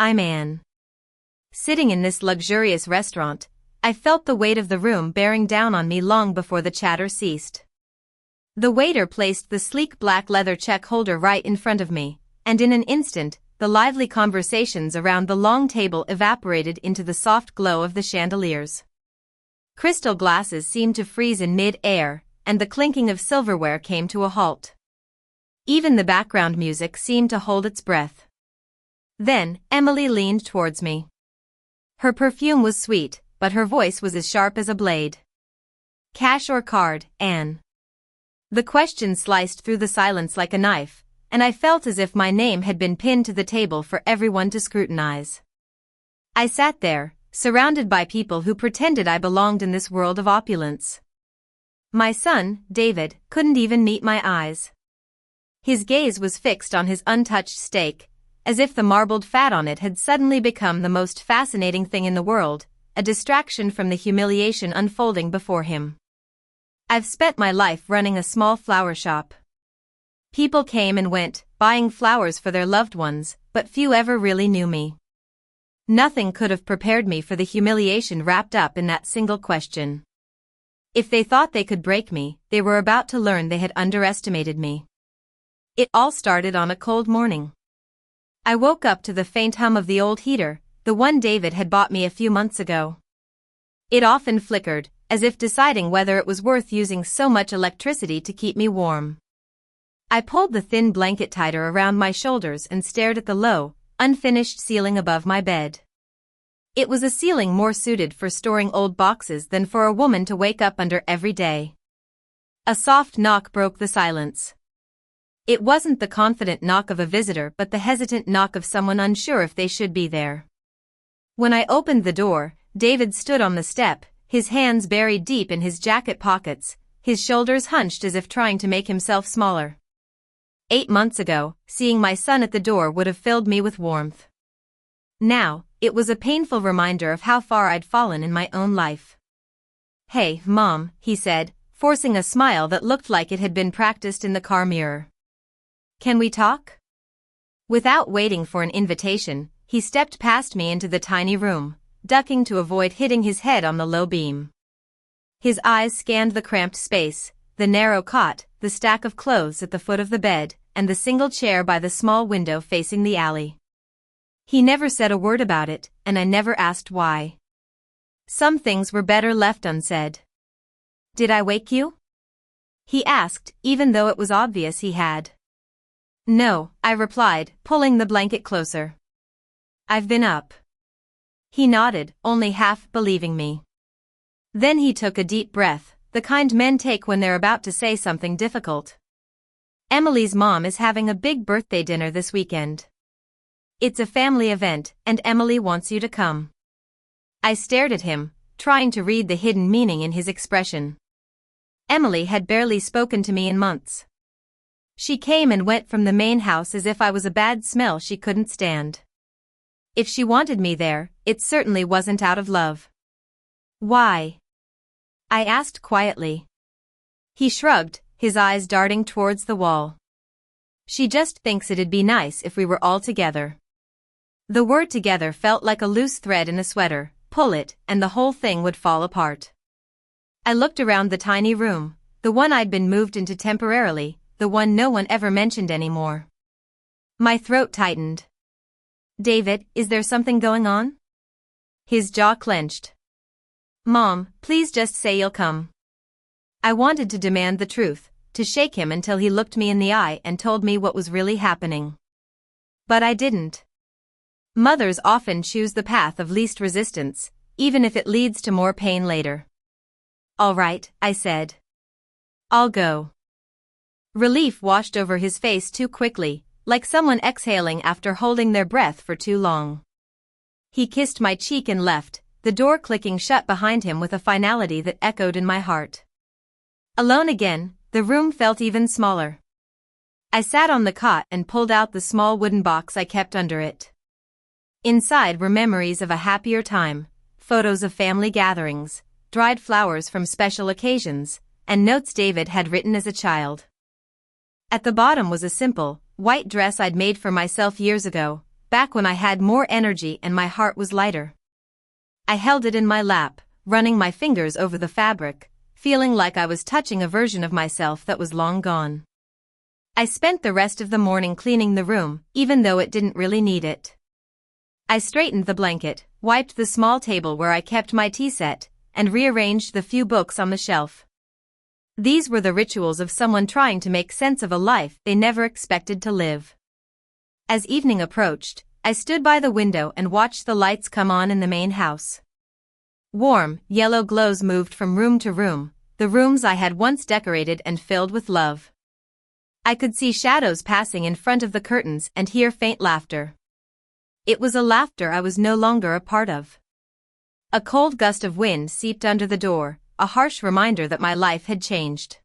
I'm Anne. Sitting in this luxurious restaurant, I felt the weight of the room bearing down on me long before the chatter ceased. The waiter placed the sleek black leather check holder right in front of me, and in an instant, the lively conversations around the long table evaporated into the soft glow of the chandeliers. Crystal glasses seemed to freeze in mid-air, and the clinking of silverware came to a halt. Even the background music seemed to hold its breath. Then, Emily leaned towards me. Her perfume was sweet, but her voice was as sharp as a blade. Cash or card, Anne? The question sliced through the silence like a knife, and I felt as if my name had been pinned to the table for everyone to scrutinize. I sat there, surrounded by people who pretended I belonged in this world of opulence. My son, David, couldn't even meet my eyes. His gaze was fixed on his untouched steak, as if the marbled fat on it had suddenly become the most fascinating thing in the world, a distraction from the humiliation unfolding before him. I've spent my life running a small flower shop. People came and went, buying flowers for their loved ones, but few ever really knew me. Nothing could have prepared me for the humiliation wrapped up in that single question. If they thought they could break me, they were about to learn they had underestimated me. It all started on a cold morning. I woke up to the faint hum of the old heater, the one David had bought me a few months ago. It often flickered, as if deciding whether it was worth using so much electricity to keep me warm. I pulled the thin blanket tighter around my shoulders and stared at the low, unfinished ceiling above my bed. It was a ceiling more suited for storing old boxes than for a woman to wake up under every day. A soft knock broke the silence. It wasn't the confident knock of a visitor but the hesitant knock of someone unsure if they should be there. When I opened the door, David stood on the step, his hands buried deep in his jacket pockets, his shoulders hunched as if trying to make himself smaller. 8 months ago, seeing my son at the door would have filled me with warmth. Now, it was a painful reminder of how far I'd fallen in my own life. "Hey, Mom," he said, forcing a smile that looked like it had been practiced in the car mirror. "Can we talk?" Without waiting for an invitation, he stepped past me into the tiny room, ducking to avoid hitting his head on the low beam. His eyes scanned the cramped space, the narrow cot, the stack of clothes at the foot of the bed, and the single chair by the small window facing the alley. He never said a word about it, and I never asked why. Some things were better left unsaid. "Did I wake you?" he asked, even though it was obvious he had. "No," I replied, pulling the blanket closer. "I've been up." He nodded, only half believing me. Then he took a deep breath, the kind men take when they're about to say something difficult. "Emily's mom is having a big birthday dinner this weekend. It's a family event, and Emily wants you to come." I stared at him, trying to read the hidden meaning in his expression. Emily had barely spoken to me in months. She came and went from the main house as if I was a bad smell she couldn't stand. If she wanted me there, it certainly wasn't out of love. "Why?" I asked quietly. He shrugged, his eyes darting towards the wall. "She just thinks it'd be nice if we were all together." The word "together" felt like a loose thread in a sweater. Pull it, and the whole thing would fall apart. I looked around the tiny room, the one I'd been moved into temporarily, the one no one ever mentioned anymore. My throat tightened. "David, is there something going on?" His jaw clenched. "Mom, please just say you'll come." I wanted to demand the truth, to shake him until he looked me in the eye and told me what was really happening. But I didn't. Mothers often choose the path of least resistance, even if it leads to more pain later. "All right," I said. "I'll go." Relief washed over his face too quickly, like someone exhaling after holding their breath for too long. He kissed my cheek and left, the door clicking shut behind him with a finality that echoed in my heart. Alone again, the room felt even smaller. I sat on the cot and pulled out the small wooden box I kept under it. Inside were memories of a happier time, photos of family gatherings, dried flowers from special occasions, and notes David had written as a child. At the bottom was a simple, white dress I'd made for myself years ago, back when I had more energy and my heart was lighter. I held it in my lap, running my fingers over the fabric, feeling like I was touching a version of myself that was long gone. I spent the rest of the morning cleaning the room, even though it didn't really need it. I straightened the blanket, wiped the small table where I kept my tea set, and rearranged the few books on the shelf. These were the rituals of someone trying to make sense of a life they never expected to live. As evening approached, I stood by the window and watched the lights come on in the main house. Warm, yellow glows moved from room to room, the rooms I had once decorated and filled with love. I could see shadows passing in front of the curtains and hear faint laughter. It was a laughter I was no longer a part of. A cold gust of wind seeped under the door, a harsh reminder that my life had changed.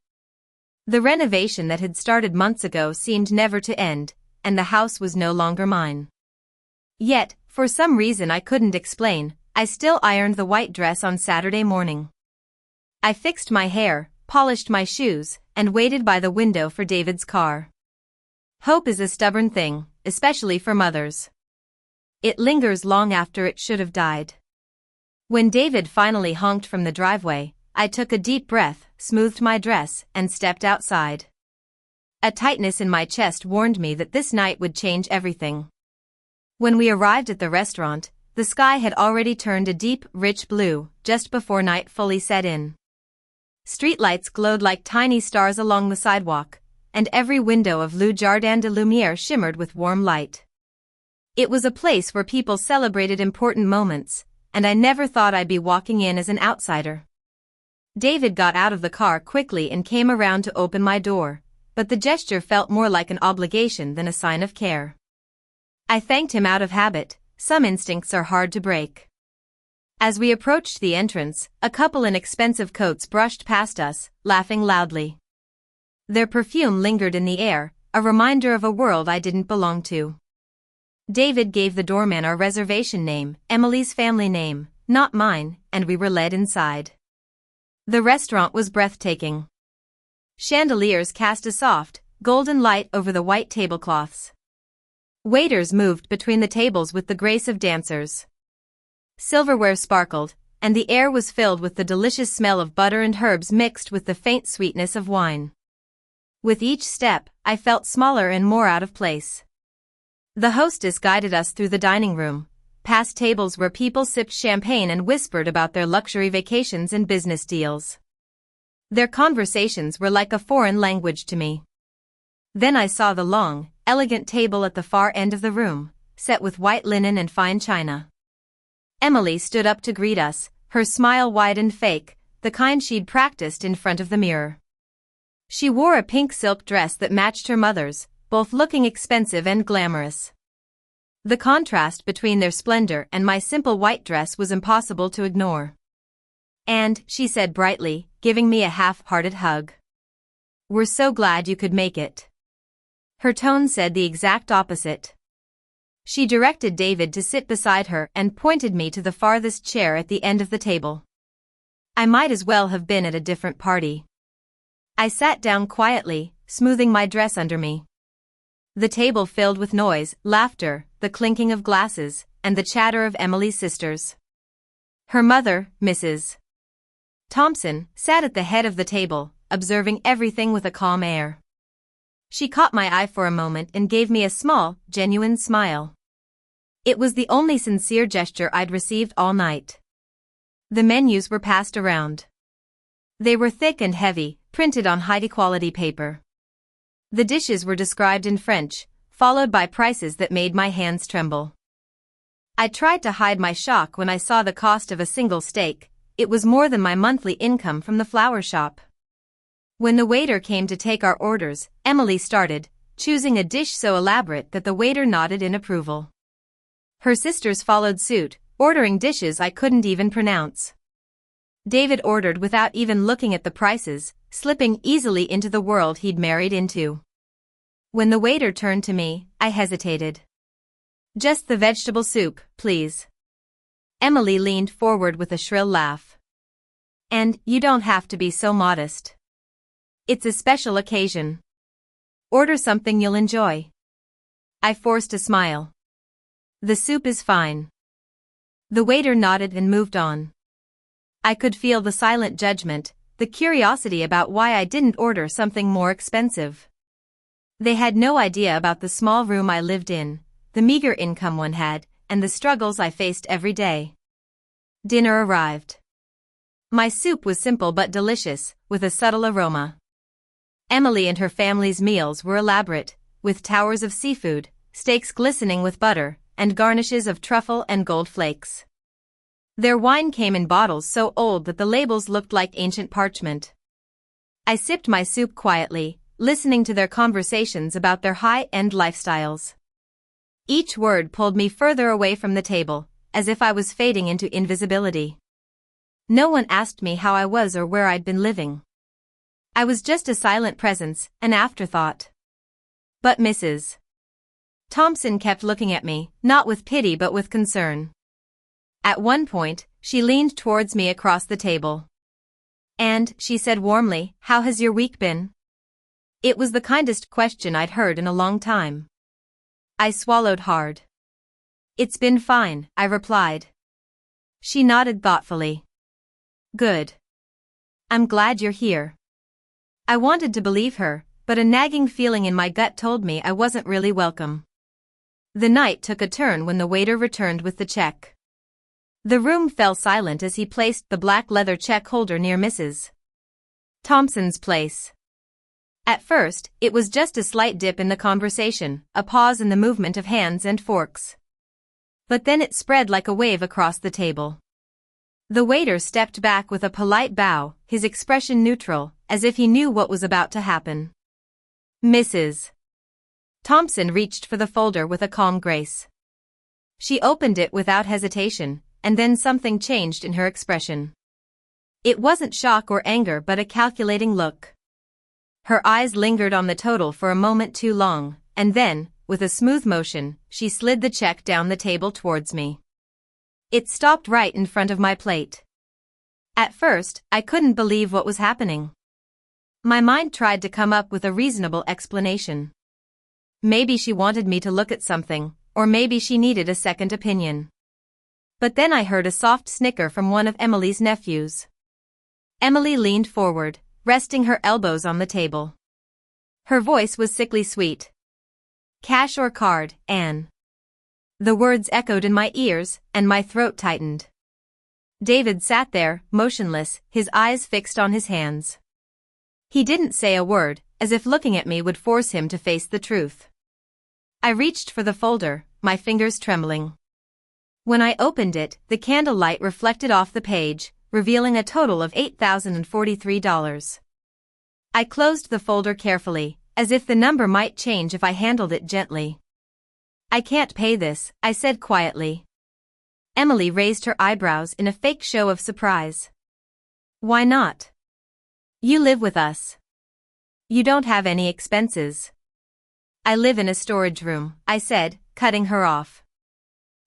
The renovation that had started months ago seemed never to end, and the house was no longer mine. Yet, for some reason I couldn't explain, I still ironed the white dress on Saturday morning. I fixed my hair, polished my shoes, and waited by the window for David's car. Hope is a stubborn thing, especially for mothers. It lingers long after it should have died. When David finally honked from the driveway, I took a deep breath, smoothed my dress, and stepped outside. A tightness in my chest warned me that this night would change everything. When we arrived at the restaurant, the sky had already turned a deep, rich blue, just before night fully set in. Streetlights glowed like tiny stars along the sidewalk, and every window of Le Jardin de Lumière shimmered with warm light. It was a place where people celebrated important moments, and I never thought I'd be walking in as an outsider. David got out of the car quickly and came around to open my door, but the gesture felt more like an obligation than a sign of care. I thanked him out of habit. Some instincts are hard to break. As we approached the entrance, a couple in expensive coats brushed past us, laughing loudly. Their perfume lingered in the air, a reminder of a world I didn't belong to. David gave the doorman our reservation name, Emily's family name, not mine, and we were led inside. The restaurant was breathtaking. Chandeliers cast a soft, golden light over the white tablecloths. Waiters moved between the tables with the grace of dancers. Silverware sparkled, and the air was filled with the delicious smell of butter and herbs mixed with the faint sweetness of wine. With each step, I felt smaller and more out of place. The hostess guided us through the dining room, past tables where people sipped champagne and whispered about their luxury vacations and business deals. Their conversations were like a foreign language to me. Then I saw the long, elegant table at the far end of the room, set with white linen and fine china. Emily stood up to greet us, her smile wide and fake, the kind she'd practiced in front of the mirror. She wore a pink silk dress that matched her mother's, both looking expensive and glamorous. The contrast between their splendor and my simple white dress was impossible to ignore. And, she said brightly, giving me a half-hearted hug. "We're so glad you could make it." Her tone said the exact opposite. She directed David to sit beside her and pointed me to the farthest chair at the end of the table. I might as well have been at a different party. I sat down quietly, smoothing my dress under me. The table filled with noise, laughter, the clinking of glasses, and the chatter of Emily's sisters. Her mother, Mrs. Thompson, sat at the head of the table, observing everything with a calm air. She caught my eye for a moment and gave me a small, genuine smile. It was the only sincere gesture I'd received all night. The menus were passed around. They were thick and heavy, printed on high-quality paper. The dishes were described in French, followed by prices that made my hands tremble. I tried to hide my shock when I saw the cost of a single steak. It was more than my monthly income from the flower shop. When the waiter came to take our orders, Emily started, choosing a dish so elaborate that the waiter nodded in approval. Her sisters followed suit, ordering dishes I couldn't even pronounce. David ordered without even looking at the prices, slipping easily into the world he'd married into. When the waiter turned to me, I hesitated. "Just the vegetable soup, please." Emily leaned forward with a shrill laugh. "And you don't have to be so modest. It's a special occasion. Order something you'll enjoy." I forced a smile. The soup is fine. The waiter nodded and moved on. I could feel the silent judgment, the curiosity about why I didn't order something more expensive. They had no idea about the small room I lived in, the meager income one had, and the struggles I faced every day. Dinner arrived. My soup was simple but delicious, with a subtle aroma. Emily and her family's meals were elaborate, with towers of seafood, steaks glistening with butter, and garnishes of truffle and gold flakes. Their wine came in bottles so old that the labels looked like ancient parchment. I sipped my soup quietly, listening to their conversations about their high-end lifestyles. Each word pulled me further away from the table, as if I was fading into invisibility. No one asked me how I was or where I'd been living. I was just a silent presence, an afterthought. But Mrs. Thompson kept looking at me, not with pity but with concern. At one point, she leaned towards me across the table. And, she said warmly, "How has your week been?" It was the kindest question I'd heard in a long time. I swallowed hard. "It's been fine," I replied. She nodded thoughtfully. "Good. I'm glad you're here." I wanted to believe her, but a nagging feeling in my gut told me I wasn't really welcome. The night took a turn when the waiter returned with the check. The room fell silent as he placed the black leather check holder near Mrs. Thompson's place. At first, it was just a slight dip in the conversation, a pause in the movement of hands and forks. But then it spread like a wave across the table. The waiter stepped back with a polite bow, his expression neutral, as if he knew what was about to happen. Mrs. Thompson reached for the folder with a calm grace. She opened it without hesitation, and then something changed in her expression. It wasn't shock or anger but a calculating look. Her eyes lingered on the total for a moment too long, and then, with a smooth motion, she slid the check down the table towards me. It stopped right in front of my plate. At first, I couldn't believe what was happening. My mind tried to come up with a reasonable explanation. Maybe she wanted me to look at something, or maybe she needed a second opinion. But then I heard a soft snicker from one of Emily's nephews. Emily leaned forward, resting her elbows on the table. Her voice was sickly sweet. "Cash or card, Anne?" The words echoed in my ears, and my throat tightened. David sat there, motionless, his eyes fixed on his hands. He didn't say a word, as if looking at me would force him to face the truth. I reached for the folder, my fingers trembling. When I opened it, the candlelight reflected off the page, revealing a total of $8,043. I closed the folder carefully, as if the number might change if I handled it gently. "I can't pay this," I said quietly. Emily raised her eyebrows in a fake show of surprise. "Why not? You live with us. You don't have any expenses." "I live in a storage room," I said, cutting her off.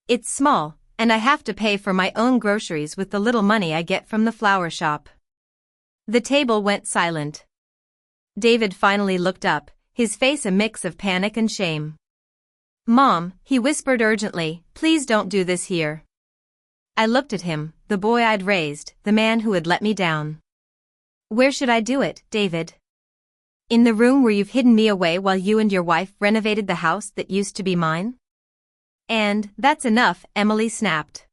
"It's small, and I have to pay for my own groceries with the little money I get from the flower shop." The table went silent. David finally looked up, his face a mix of panic and shame. "Mom," he whispered urgently, "please don't do this here." I looked at him, the boy I'd raised, the man who had let me down. "Where should I do it, David? In the room where you've hidden me away while you and your wife renovated the house that used to be mine?" "And, that's enough," Emily snapped.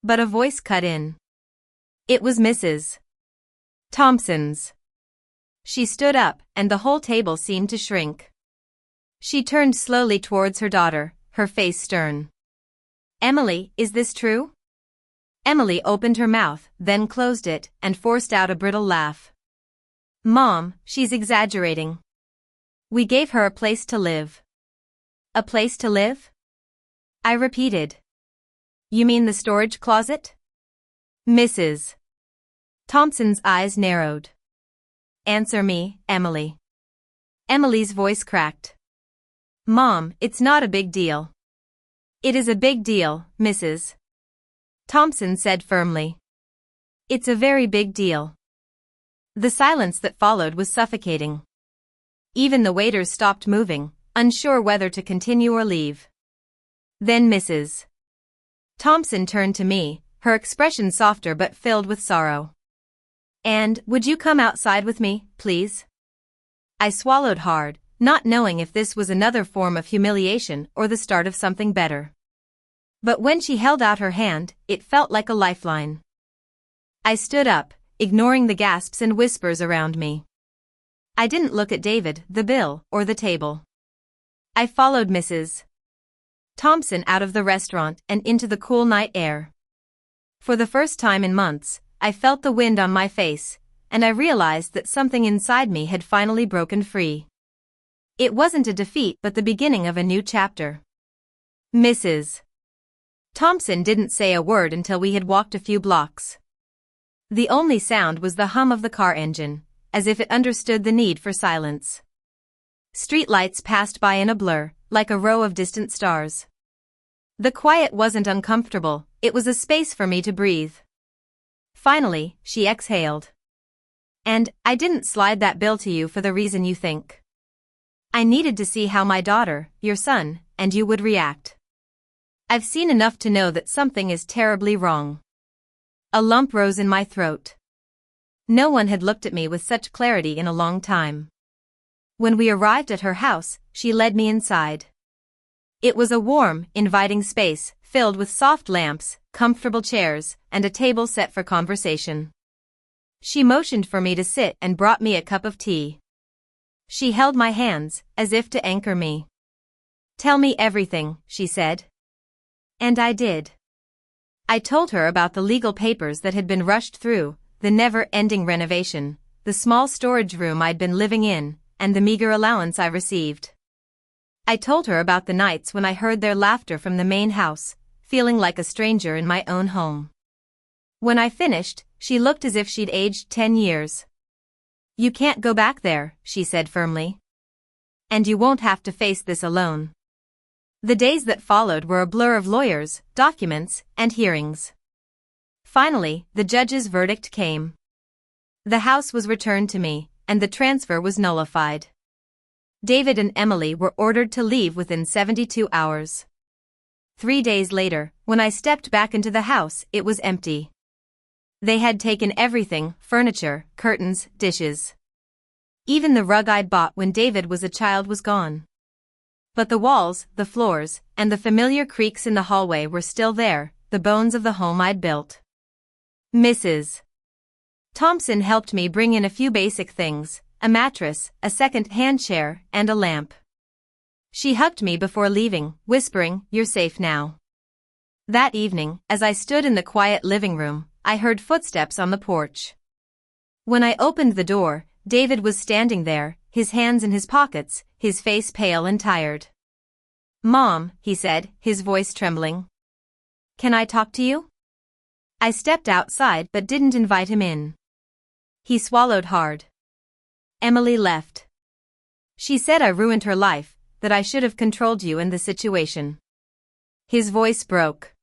But a voice cut in. It was Mrs. Thompson's. She stood up, and the whole table seemed to shrink. She turned slowly towards her daughter, her face stern. "Emily, is this true?" Emily opened her mouth, then closed it, and forced out a brittle laugh. "Mom, she's exaggerating. We gave her a place to live." "A place to live?" I repeated. "You mean the storage closet?" Mrs. Thompson's eyes narrowed. "Answer me, Emily." Emily's voice cracked. "Mom, it's not a big deal." "It is a big deal, Mrs. Thompson said firmly. "It's a very big deal." The silence that followed was suffocating. Even the waiters stopped moving, unsure whether to continue or leave. Then Mrs. Thompson turned to me, her expression softer but filled with sorrow. "And, would you come outside with me, please?" I swallowed hard, not knowing if this was another form of humiliation or the start of something better. But when she held out her hand, it felt like a lifeline. I stood up, ignoring the gasps and whispers around me. I didn't look at David, the bill, or the table. I followed Mrs. Thompson out of the restaurant and into the cool night air. For the first time in months, I felt the wind on my face, and I realized that something inside me had finally broken free. It wasn't a defeat but the beginning of a new chapter. Mrs. Thompson didn't say a word until we had walked a few blocks. The only sound was the hum of the car engine, as if it understood the need for silence. Streetlights passed by in a blur, like a row of distant stars. The quiet wasn't uncomfortable, it was a space for me to breathe. Finally, she exhaled. "And, I didn't slide that bill to you for the reason you think. I needed to see how my daughter, your son, and you would react. I've seen enough to know that something is terribly wrong." A lump rose in my throat. No one had looked at me with such clarity in a long time. When we arrived at her house, she led me inside. It was a warm, inviting space, filled with soft lamps, comfortable chairs, and a table set for conversation. She motioned for me to sit and brought me a cup of tea. She held my hands, as if to anchor me. "Tell me everything," she said. And I did. I told her about the legal papers that had been rushed through, the never-ending renovation, the small storage room I'd been living in, and the meager allowance I received. I told her about the nights when I heard their laughter from the main house, feeling like a stranger in my own home. When I finished, she looked as if she'd aged 10 years. "You can't go back there," she said firmly. "And you won't have to face this alone." The days that followed were a blur of lawyers, documents, and hearings. Finally, the judge's verdict came. The house was returned to me, and the transfer was nullified. David and Emily were ordered to leave within 72 hours. 3 days later, when I stepped back into the house, it was empty. They had taken everything: furniture, curtains, dishes. Even the rug I'd bought when David was a child was gone. But the walls, the floors, and the familiar creaks in the hallway were still there, the bones of the home I'd built. Mrs. Thompson helped me bring in a few basic things: a mattress, a second-hand chair, and a lamp. She hugged me before leaving, whispering, "You're safe now." That evening, as I stood in the quiet living room, I heard footsteps on the porch. When I opened the door, David was standing there, his hands in his pockets, his face pale and tired. "Mom," he said, his voice trembling. "Can I talk to you?" I stepped outside but didn't invite him in. He swallowed hard. "Emily left. She said I ruined her life, that I should have controlled you and the situation." His voice broke.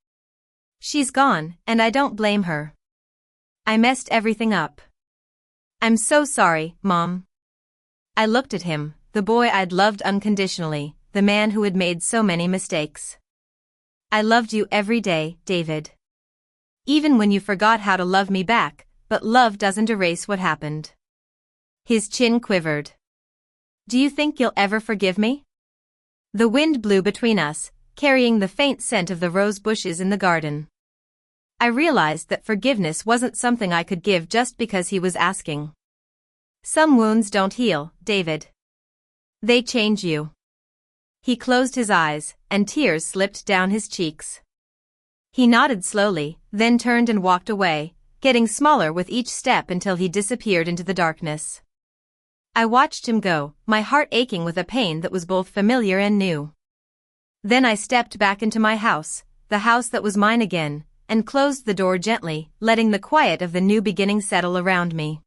"She's gone, and I don't blame her. I messed everything up. I'm so sorry, Mom." I looked at him, the boy I'd loved unconditionally, the man who had made so many mistakes. "I loved you every day, David. Even when you forgot how to love me back, but love doesn't erase what happened." His chin quivered. "Do you think you'll ever forgive me?" The wind blew between us, carrying the faint scent of the rose bushes in the garden. I realized that forgiveness wasn't something I could give just because he was asking. "Some wounds don't heal, David. They change you." He closed his eyes, and tears slipped down his cheeks. He nodded slowly, then turned and walked away, getting smaller with each step until he disappeared into the darkness. I watched him go, my heart aching with a pain that was both familiar and new. Then I stepped back into my house, the house that was mine again, and closed the door gently, letting the quiet of the new beginning settle around me.